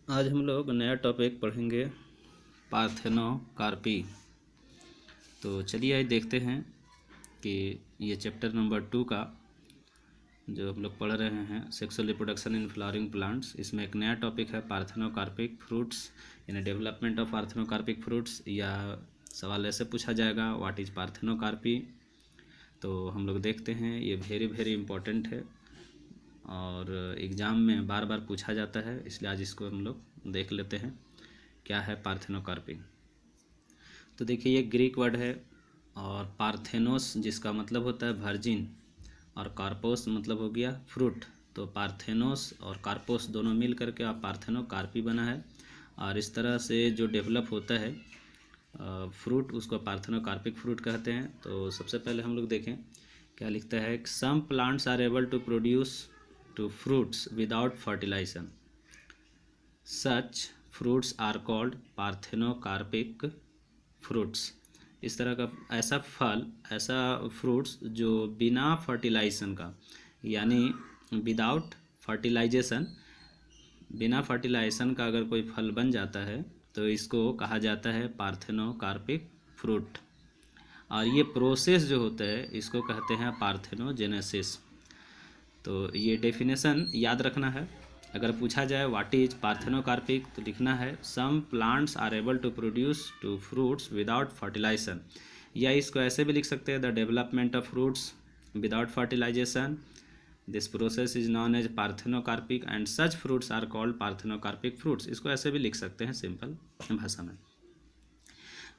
आज हम लोग नया टॉपिक पढ़ेंगे पार्थेनोकार्पी। तो चलिए आज देखते हैं कि ये चैप्टर नंबर 2 का जो हम लोग पढ़ रहे हैं sexual reproduction in flowering plants, इसमें एक नया टॉपिक है पार्थेनोकार्पिक फ्रूट्स यानी डेवलपमेंट ऑफ पार्थेनोकार्पिक फ्रूट्स। या सवाल ऐसे पूछा जाएगा, व्हाट इज़ पार्थेनोकार्पी। तो हम लोग देखते हैं, ये वेरी वेरी इम्पोर्टेंट है और एग्ज़ाम में बार बार पूछा जाता है, इसलिए आज इसको हम लोग देख लेते हैं क्या है पार्थेनोकार्पी। तो देखिए ये ग्रीक वर्ड है और पार्थेनोस जिसका मतलब होता है वर्जिन और कार्पोस मतलब हो गया फ्रूट। तो पार्थेनोस और कार्पोस दोनों मिल करके आप पार्थेनोकार्पी बना है। और इस तरह से जो डेवलप होता है फ्रूट उसको पार्थेनोकार्पिक फ्रूट कहते हैं। तो सबसे पहले हम लोग देखें क्या लिखता है, some plants are able to produce to fruits without fertilization, such fruits are called parthenocarpic fruits. इस तरह का ऐसा फल, ऐसा फ्रूट्स जो बिना फर्टिलाइजेशन का यानी विदाउट फर्टिलाइजेशन, बिना फर्टिलाइजेशन का अगर कोई फल बन जाता है तो इसको कहा जाता है पार्थेनोकार्पिक फ्रूट। और ये प्रोसेस जो होता है इसको कहते हैं पार्थेनोजेनेसिस। तो ये डेफिनेशन याद रखना है। अगर पूछा जाए व्हाट इज पार्थेनोकार्पिक तो लिखना है some plants are able to produce to fruits without fertilization. या इसको ऐसे भी लिख सकते हैं the development of fruits without fertilization, this process is known as parthenocarpic and such fruits are called parthenocarpic fruits. इसको ऐसे भी लिख सकते हैं सिंपल भाषा में।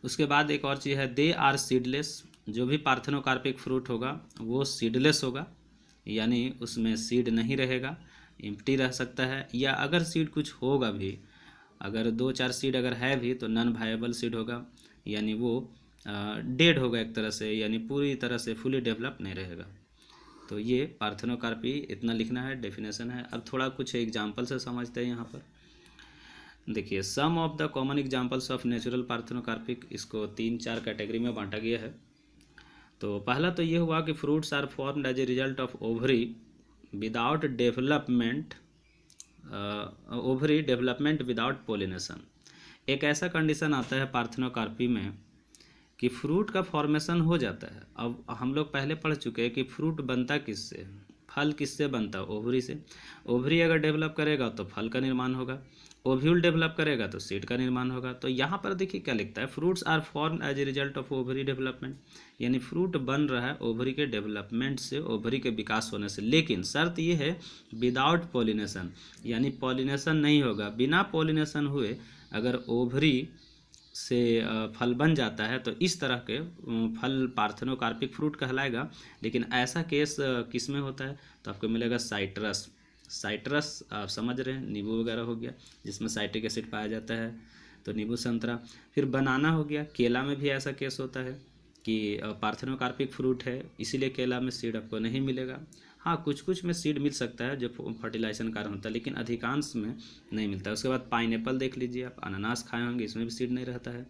उसके बाद एक और चीज़ है, दे आर सीडलेस। जो भी पार्थेनोकार्पिक फ्रूट होगा वो सीडलेस होगा, यानी उसमें सीड नहीं रहेगा, एम्प्टी रह सकता है। या अगर सीड कुछ होगा भी, अगर 2-4 सीड अगर है भी तो नॉन वायबल सीड होगा, यानी वो डेड होगा एक तरह से, यानी पूरी तरह से फुली डेवलप नहीं रहेगा। तो ये पार्थेनोकार्पी इतना लिखना है, डेफिनेशन है। अब थोड़ा कुछ एग्जाम्पल से समझते हैं यहाँ पर। देखिए some of the common examples of natural parthenocarpic, इसको 3-4 कैटेगरी में बांटा गया है। तो पहला तो ये हुआ कि fruits are formed as a result of ovary without development, ovary development without pollination. एक ऐसा कंडीशन आता है पार्थेनोकार्पी में कि फ्रूट का फॉर्मेशन हो जाता है। अब हम लोग पहले पढ़ चुके हैं कि फ्रूट बनता किससे, फल किससे बनता है, ओवरी से। ओवरी अगर डेवलप करेगा तो फल का निर्माण होगा, ओव्यूल डेवलप करेगा तो सीड का निर्माण होगा। तो यहाँ पर देखिए क्या लिखता है, fruits are form as a result of ovary development, यानी फ्रूट बन रहा है ओवरी के डेवलपमेंट से, ओवरी के विकास होने से। लेकिन शर्त ये है विदाउट पॉलिनेशन, यानी पॉलिनेशन नहीं होगा। बिना पॉलिनेशन हुए अगर ओवरी से फल बन जाता है तो इस तरह के फल पार्थेनोकार्पिक फ्रूट कहलाएगा। लेकिन ऐसा केस किस में होता है तो आपको मिलेगा साइट्रस। साइट्रस आप समझ रहे हैं, नींबू वगैरह हो गया जिसमें साइट्रिक एसिड पाया जाता है, तो नींबू संतरा। फिर बनाना हो गया, केला में भी ऐसा केस होता है कि पार्थेनोकार्पिक फ्रूट है इसीलिए केला में सीड आपको नहीं मिलेगा। हाँ कुछ कुछ में सीड मिल सकता है जो फर्टिलाइजेशन कारण होता है, लेकिन अधिकांश में नहीं मिलता है। उसके बाद पाइनएप्पल देख लीजिए आप, अनानास खाए होंगे, इसमें भी सीड नहीं रहता है।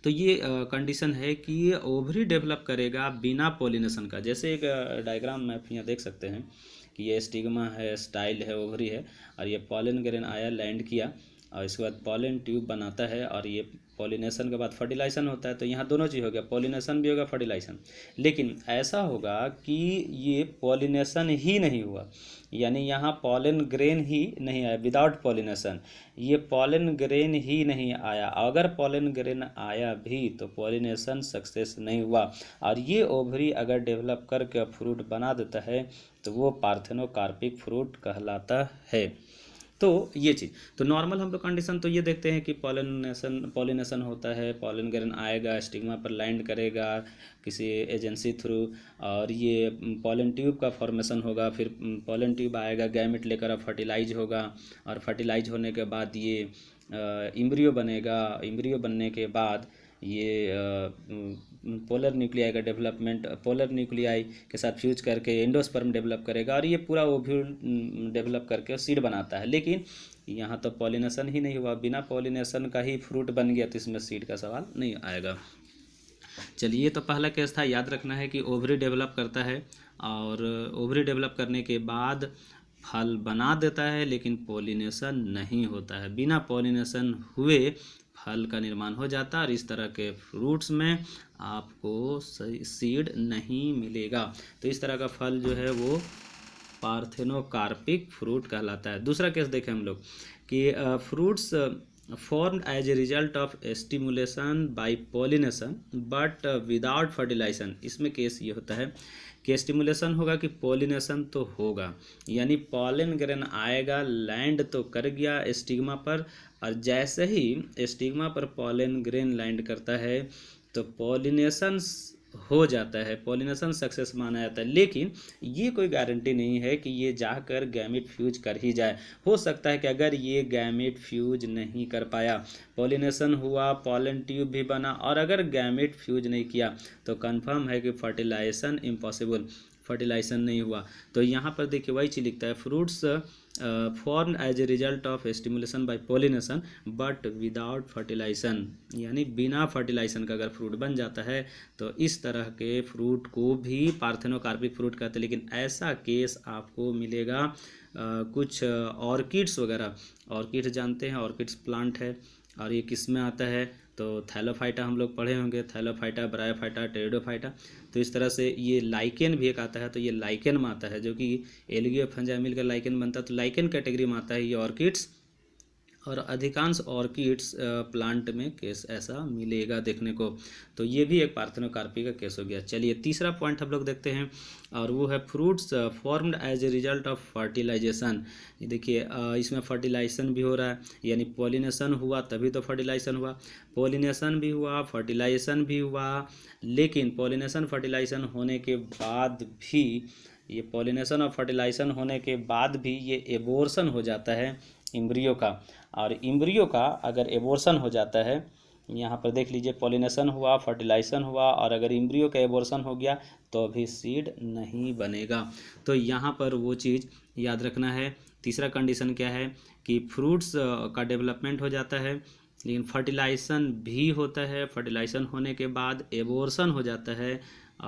तो ये कंडीशन है कि ये ओवरी डेवलप करेगा बिना पोलिनेशन का। जैसे एक डायग्राम में आप यहाँ देख सकते हैं कि ये स्टिग्मा है, स्टाइल है, ओवरी है, और ये पॉलन ग्रेन आया, लैंड किया, और इसके बाद पॉलन ट्यूब बनाता है, और ये पॉलिनेशन के बाद फर्टिलाइजेशन होता है। तो यहाँ दोनों चीज़ हो गया, पॉलिनेशन भी होगा, फर्टिलाइजेशन। लेकिन ऐसा होगा कि ये पॉलिनेशन ही नहीं हुआ, यानी यहाँ पॉलन ग्रेन ही नहीं आया, विदाउट पॉलिनेशन ये पॉलन ग्रेन ही नहीं आया। अगर पॉलन ग्रेन आया भी तो पॉलिनेशन सक्सेस नहीं हुआ, और ये ओवरी अगर डेवलप करके फ्रूट बना देता है तो वो पार्थेनोकार्पिक फ्रूट कहलाता है। तो ये चीज़ तो नॉर्मल हम लोग कंडीशन तो ये देखते हैं कि पॉलिनेशन होता है, पॉलन ग्रेन आएगा, स्टिग्मा पर लैंड करेगा किसी एजेंसी थ्रू, और ये पॉलन ट्यूब का फॉर्मेशन होगा, फिर पॉलन ट्यूब आएगा, गैमेट लेकर फर्टिलाइज होगा, और फर्टिलाइज होने के बाद ये एम्ब्रियो बनेगा, एम्ब्रियो बनने के बाद ये पोलर न्यूक्लियाई का डेवलपमेंट, पोलर न्यूक्लियाई के साथ फ्यूज करके एंडोस्पर्म डेवलप करेगा, और ये पूरा ओव्यूल डेवलप करके सीड बनाता है। लेकिन यहाँ तो पॉलिनेशन ही नहीं हुआ, बिना पॉलिनेशन का ही फ्रूट बन गया, तो इसमें सीड का सवाल नहीं आएगा। चलिए तो पहला केस था, याद रखना है कि ओवरी डेवलप करता है, और ओवरी डेवलप करने के बाद फल बना देता है लेकिन पॉलिनेशन नहीं होता है। बिना पॉलिनेशन हुए फल का निर्माण हो जाता है और इस तरह के फ्रूट्स में आपको सीड नहीं मिलेगा। तो इस तरह का फल जो है वो पार्थेनोकार्पिक फ्रूट कहलाता है। दूसरा केस देखें हम लोग कि fruits formed as a result of stimulation by pollination but without fertilization। इसमें केस ये होता है कि स्टिमुलेशन होगा कि पॉलिनेशन तो होगा, यानी पॉलन ग्रेन आएगा, लैंड तो कर गया स्टिग्मा पर, और जैसे ही स्टिग्मा पर पॉलन ग्रेन लैंड करता है तो पॉलिनेशन हो जाता है, पॉलिनेशन सक्सेस माना जाता है। लेकिन ये कोई गारंटी नहीं है कि ये जाकर गैमेट फ्यूज कर ही जाए। हो सकता है कि अगर ये गैमेट फ्यूज नहीं कर पाया, पॉलिनेशन हुआ, पॉलन ट्यूब भी बना, और अगर गैमेट फ्यूज नहीं किया तो कंफर्म है कि फर्टिलाइजेशन इम्पॉसिबल, फर्टिलाइजेशन नहीं हुआ। तो यहाँ पर देखिए वही चीज़ लिखता है, fruits form as a result of stimulation by pollination but without fertilization, यानी बिना फर्टिलाइजेशन का अगर फ्रूट बन जाता है तो इस तरह के फ्रूट को भी पार्थेनोकार्पिक फ्रूट कहते हैं। लेकिन ऐसा केस आपको मिलेगा कुछ ऑर्किड्स वगैरह, ऑर्किड्स जानते हैं, ऑर्किड्स प्लांट है, और ये किस में आता है तो थैलोफाइटा हम लोग पढ़े होंगे, थैलोफाइटा, ब्रायोफाइटा, टेरिडोफाइटा। तो इस तरह से ये लाइकेन भी एक आता है, तो ये लाइकेन में आता है, जो कि एल्गी और फंजाई मिलकर लाइकेन बनता है, तो लाइकेन कैटेगरी में आता है ये ऑर्किड्स। और अधिकांश ऑर्किड्स प्लांट में केस ऐसा मिलेगा देखने को। तो ये भी एक पार्थेनोकार्पी का केस हो गया। चलिए तीसरा पॉइंट हम लोग देखते हैं, और वो है fruits formed as a result of fertilization. देखिए इसमें फर्टिलाइजेशन भी हो रहा है, यानी पॉलिनेशन हुआ तभी तो फर्टिलाइजेशन हुआ, पॉलिनेशन भी हुआ, फर्टिलाइजेशन भी हुआ। लेकिन पॉलिनेशन फर्टिलाइजेशन होने के बाद भी, ये पॉलिनेशन और फर्टिलाइजेशन होने के बाद भी ये एबोर्शन हो जाता है इम्ब्रियो का, और इम्ब्रियो का अगर एबोर्शन हो जाता है, यहाँ पर देख लीजिए पॉलिनेशन हुआ, फर्टिलाइजेशन हुआ, और अगर इम्ब्रियो का एबोर्शन हो गया तो भी सीड नहीं बनेगा। तो यहाँ पर वो चीज़ याद रखना है। तीसरा कंडीशन क्या है कि फ्रूट्स का डेवलपमेंट हो जाता है लेकिन फर्टिलाइजेशन भी होता है, फर्टिलाइजेशन होने के बाद एबोर्शन हो जाता है,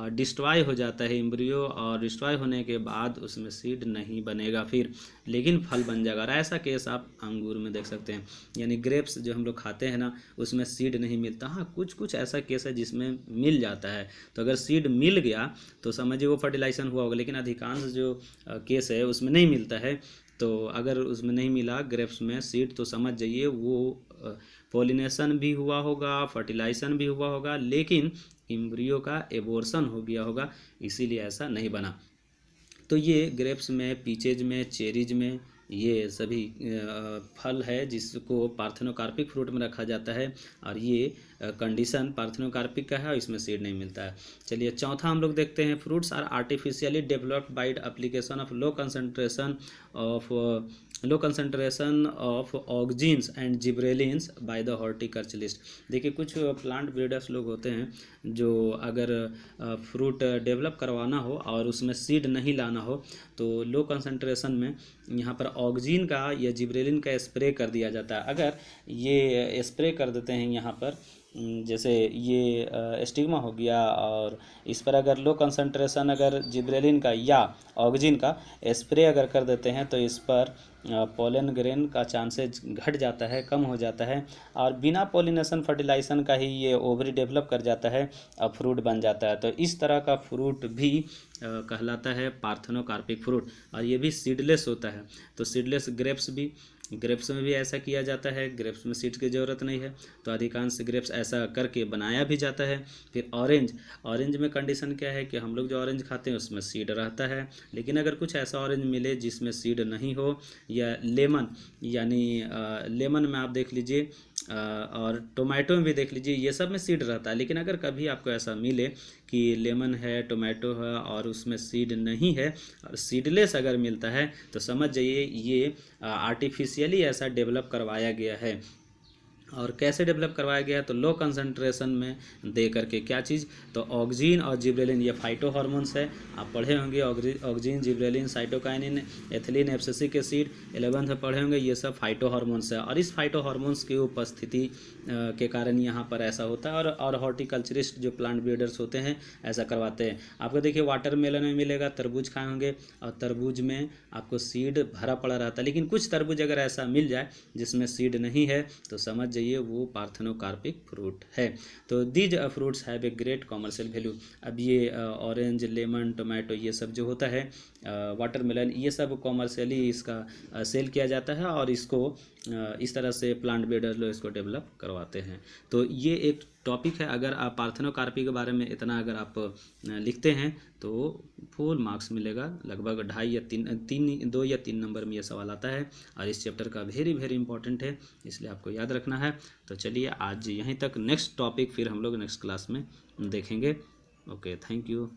डिस्ट्रॉय हो जाता है इम्ब्रियो, और डिस्ट्रॉय होने के बाद उसमें सीड नहीं बनेगा फिर, लेकिन फल बन जाएगा। और ऐसा केस आप अंगूर में देख सकते हैं, यानी ग्रेप्स जो हम लोग खाते हैं ना, उसमें सीड नहीं मिलता। हाँ कुछ कुछ ऐसा केस है जिसमें मिल जाता है, तो अगर सीड मिल गया तो समझिए वो फर्टिलाइजेशन हुआ होगा, लेकिन अधिकांश जो केस है उसमें नहीं मिलता है। तो अगर उसमें नहीं मिला ग्रेप्स में सीड, तो समझ जाइए वो पॉलिनेशन भी हुआ होगा, फर्टिलाइजेशन भी हुआ होगा, लेकिन इम्ब्रियो का एबोर्शन हो गया होगा, इसीलिए ऐसा नहीं बना। तो ये ग्रेप्स में, पीचेज में, चेरीज में, ये सभी फल है जिसको पार्थेनोकार्पिक फ्रूट में रखा जाता है, और ये कंडीशन पार्थेनोकार्पिक का है और इसमें सीड नहीं मिलता है। चलिए चौथा हम लोग देखते हैं, fruits are artificially developed by application of low concentration of auxins and gibberellins by the horticulturist. देखिए कुछ प्लांट ब्रीडर्स लोग होते हैं जो अगर फ्रूट डेवलप करवाना हो और उसमें सीड नहीं लाना हो तो लो कंसंट्रेशन में यहाँ पर ऑक्जीन का या जिब्रेलिन का स्प्रे कर दिया जाता है। अगर ये स्प्रे कर देते हैं यहाँ पर, जैसे ये स्टिग्मा हो गया, और इस पर अगर लो कंसंट्रेशन अगर जिब्रेलिन का या ऑक्सीजन का स्प्रे अगर कर देते हैं तो इस पर पोलन ग्रेन का चांसेस घट जाता है, कम हो जाता है, और बिना पॉलिनेशन फर्टिलाइजेशन का ही ये ओवरी डेवलप कर जाता है और फ्रूट बन जाता है। तो इस तरह का फ्रूट भी कहलाता है पार्थेनोकार्पिक फ्रूट, और ये भी सीडलेस होता है। तो सीडलेस ग्रेप्स में भी ऐसा किया जाता है, ग्रेप्स में सीड्स की ज़रूरत नहीं है, तो अधिकांश ग्रेप्स ऐसा करके बनाया भी जाता है। फिर ऑरेंज में कंडीशन क्या है कि हम लोग जो ऑरेंज खाते हैं उसमें सीड रहता है, लेकिन अगर कुछ ऐसा ऑरेंज मिले जिसमें सीड नहीं हो, या लेमन, यानी लेमन में आप देख लीजिए, और टोमेटो में भी देख लीजिए, ये सब में सीड रहता है। लेकिन अगर कभी आपको ऐसा मिले कि लेमन है, टोमेटो है और उसमें सीड नहीं है, और सीडलेस अगर मिलता है तो समझ जाइए ये आर्टिफिशियली ऐसा डेवलप करवाया गया है। और कैसे डेवलप करवाया गया, तो लो कंसंट्रेशन में दे करके क्या चीज़, तो ऑक्सीन और जिब्रेलिन, ये फाइटो हार्मोन्स है, आप पढ़े होंगे oxygen, gibberellin, cytokinin, ethylene, abscisic acid 11th में पढ़े होंगे, ये सब फाइटो हार्मोन्स है। और इस फाइटो हार्मोन्स की उपस्थिति के कारण यहाँ पर ऐसा होता है। और हॉर्टिकल्चरिस्ट जो प्लांट ब्रीडर्स होते हैं ऐसा करवाते हैं। आपको देखिए वाटरमेलन में मिलेगा, तरबूज खाए होंगे, और तरबूज में आपको सीड भरा पड़ा रहता है, लेकिन कुछ तरबूज अगर ऐसा मिल जाए जिसमें सीड नहीं है तो समझ जाइए वो पार्थेनोकार्पिक फ्रूट है। तो these fruits have a great commercial value. अब ये ऑरेंज, लेमन, टोमेटो, ये सब जो होता है, वाटरमेलन, ये सब कॉमर्शियली इसका सेल किया जाता है, और इसको इस तरह से प्लांट ब्रीडर लोग इसको डेवलप करवाते हैं। तो ये एक टॉपिक है। अगर आप पार्थेनोकार्पी के बारे में इतना अगर आप लिखते हैं तो फुल मार्क्स मिलेगा, लगभग 2.5 या 2 या 3 नंबर में ये सवाल आता है। और इस चैप्टर का वेरी वेरी इंपॉर्टेंट है, इसलिए आपको याद रखना है। तो चलिए आज यहीं तक, नेक्स्ट टॉपिक फिर हम लोग नेक्स्ट क्लास में देखेंगे। Okay, thank you.